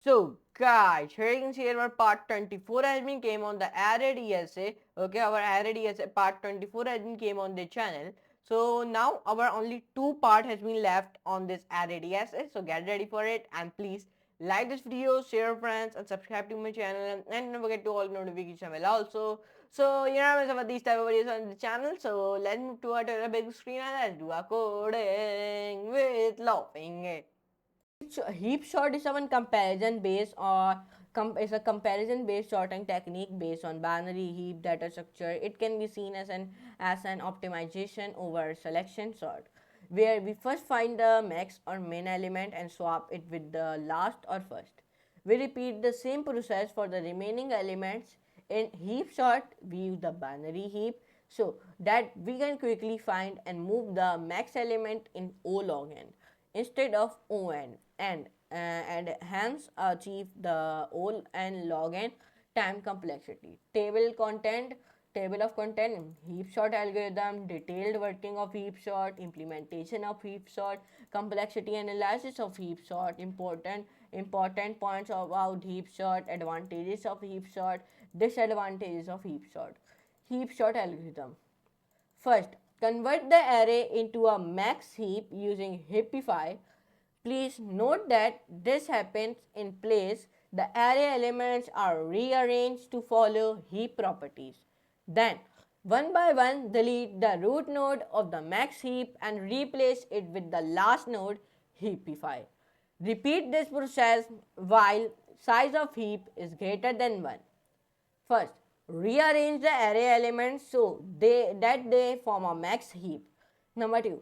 So guys, here you can see our part 24 has been came on the added ESA. Okay, our added ESA part 24 has been came on the channel. So now our only two part has been left on this added ESA. So get ready for it and please like this video, share friends and subscribe to my channel and don't forget to all notification bell also. So you know some of these type of videos on the channel. So let's move to a big screen and let's do a coding with laughing. Heap sort is one comparison based or is a comparison based sorting technique based on binary heap data structure. It can be seen as an optimization over selection sort, where we first find the max or min element and swap it with the last or first. We repeat the same process for the remaining elements. In heap sort, we use the binary heap so that we can quickly find and move the max element in O log n instead of on and hence achieve the O and log n time complexity. Table of content, heap sort algorithm, detailed working of heap sort, implementation of heap sort, complexity analysis of heap sort, important points about heap sort, advantages of heap sort, disadvantages of heap sort algorithm. First, convert the array into a max heap using Heapify. Please note that this happens in place. The array elements are rearranged to follow heap properties. Then, one by one, delete the root node of the max heap and replace it with the last node, Heapify. Repeat this process while size of heap is greater than 1. First, rearrange the array elements so they form a max heap. Number 2,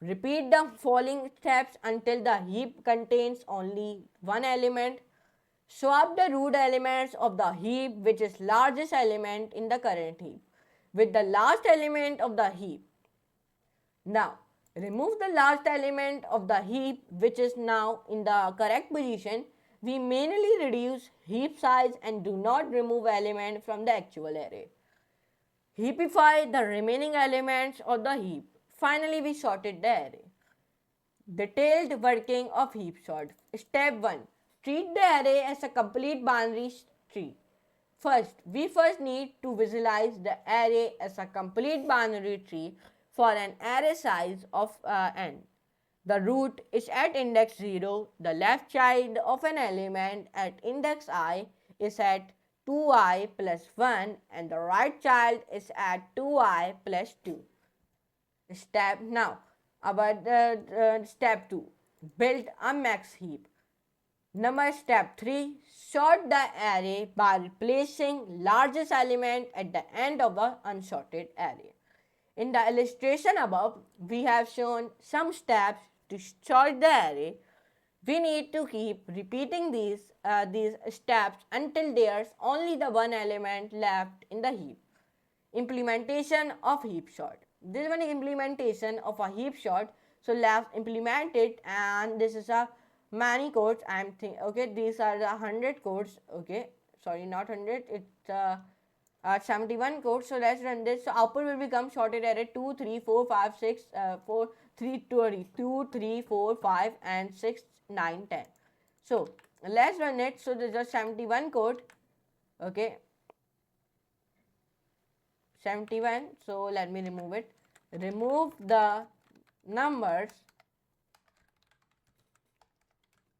repeat the following steps until the heap contains only one element. Swap the root elements of the heap, which is largest element in the current heap, with the last element of the heap. Now, remove the last element of the heap which is now in the correct position. We manually reduce heap size and do not remove element from the actual array. Heapify the remaining elements of the heap. Finally, we sorted the array. Detailed working of heap sort. Step 1. Treat the array as a complete binary tree. We first need to visualize the array as a complete binary tree for an array size of n. The root is at index 0, the left child of an element at index i is at 2i plus 1 and the right child is at 2i plus 2. Step now about step 2, build a max heap. Number step 3, sort the array by replacing largest element at the end of the unsorted array. In the illustration above, we have shown some steps to sort the array. We need to keep repeating these steps until there's only the one element left in the heap. Implementation of heap sort. This one is implementation of a heap sort. So let's implement it, and this is a many codes. Okay, these are the 100 codes. Okay, sorry, not 100. It's 71 codes. So let's run this. So output will become sorted array 2, 3, 4, 5, 6, 4, 3, 2, 3, 4, 5, and 6, 9, 10. So let's run it. So there's a 71 code. Okay, 71. So let me remove it. Remove the numbers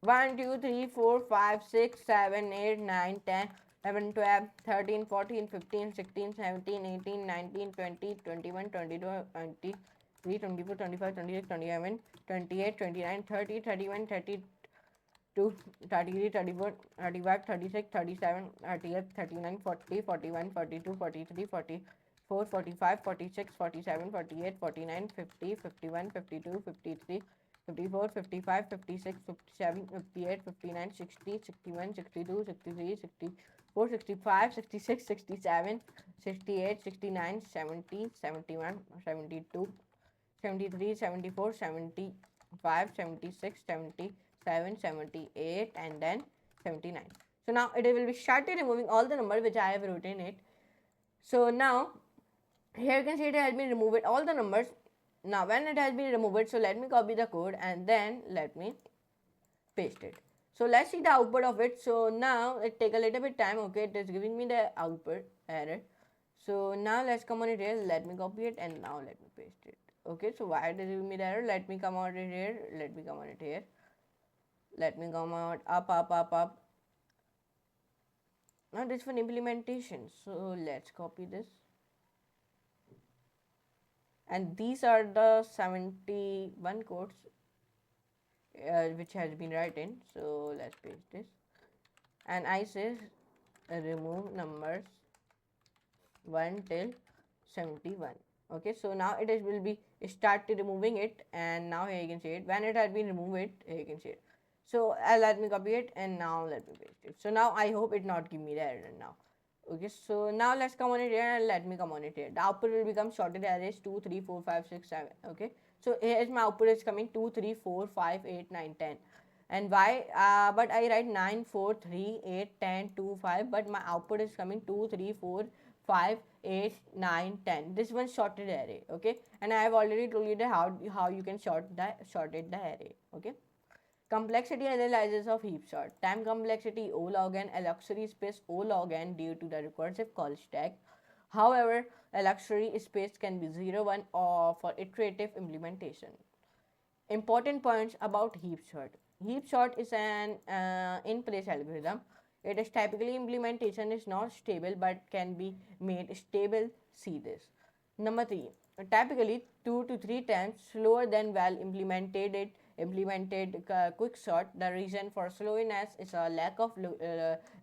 1, 2, 3, 4, 5, 6, 7, 8, 9, 10, 11, 12, 13, 14, 15, 16, 17, 18, 19, 20, 21, 22, 23, 24, 25, 26, 27, 28, 29, 30, 31, 32, 33, 34, 35, 36, 37, 38, 39, 40, 41, 42, 43, 44, 45, 46, 47, 48, 49, 50, 51, 52, 53, 54, 55, 56, 57, 58, 59, 60, 61, 62, 63, 64, 65, 66, 67, 68, 69, 70, 71, 72, 73, 74, 75, 76, 77, 78, and then 79. So now it will be started removing all the numbers which I have written it. So now here you can see it has been removed all the numbers. Now when it has been removed, so let me copy the code and then let me paste it. So let's see the output of it. So now it take a little bit time. Okay, it is giving me the output error. So now let's come on it here. Let me copy it and now let me paste it. Okay, so why it is giving me the error? Let me come on it here. Let me come on it here. Let me come out up. Now this one implementation. So let's copy this. And these are the 71 codes which has been written. So let's paste this. And I say remove numbers 1 till 71. Okay, so now it is will be started removing it, and now here you can see it. When it has been removed it, here you can see it. So let me copy it and now let me paste it. So now I hope it not give me the error now. Okay, so now let's come on it here and let me come on it here. The output will become sorted arrays 2, 3, 4, 5, 6, 7. Okay, so here is my output is coming 2, 3, 4, 5, 8, 9, 10. And why? But I write 9, 4, 3, 8, 10, 2, 5. But my output is coming 2, 3, 4, 5, 8, 9, 10. This one sorted array. Okay, and I have already told you that how you can sorted the array. Okay. Complexity analysis of heap sort. Time complexity O log n, alloxary space O log n due to the recursive call stack. However, alloxary space can be 0, 1 or for iterative implementation. Important points about heap sort. Heap sort is an in-place algorithm. It is typically implementation is not stable but can be made stable. See this. Number 3. Typically 2 to 3 times slower than well implemented quick sort. The reason for slowness is a lack of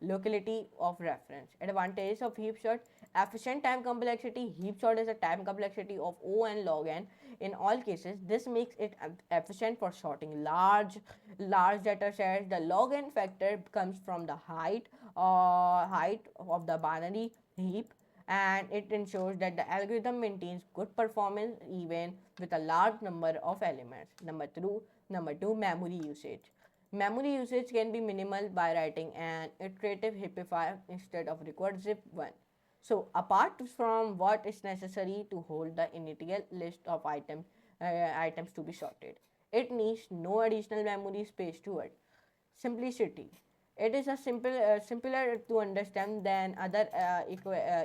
locality of reference. Advantages of heap sort. Efficient time complexity. Heap sort is a time complexity of O n log n. In all cases, this makes it efficient for sorting large data sets. The log n factor comes from the height of the binary heap, and it ensures that the algorithm maintains good performance even with a large number of elements. Number two, memory usage. Memory usage can be minimal by writing an iterative heapifier instead of recursive one. So apart from what is necessary to hold the initial list of items to be sorted, it needs no additional memory space to it. Simplicity. It is a simpler to understand than other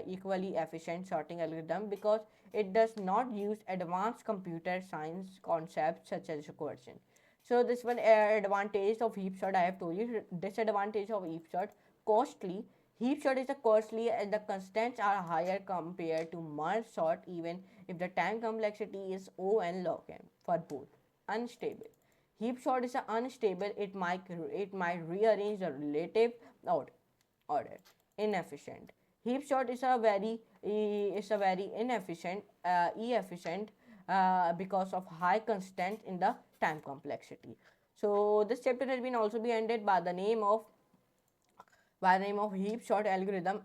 equally efficient sorting algorithm because it does not use advanced computer science concepts such as recursion. So this one advantage of heap sort I have told you. Disadvantage of heap sort: costly. Heap sort is a costly as the constants are higher compared to merge sort even if the time complexity is O and log n for both. Unstable. Heap sort is unstable. It might rearrange the relative order. Inefficient. Heap sort is a very inefficient, efficient because of high constant in the time complexity. So this chapter has been also be ended by the name of heap sort algorithm.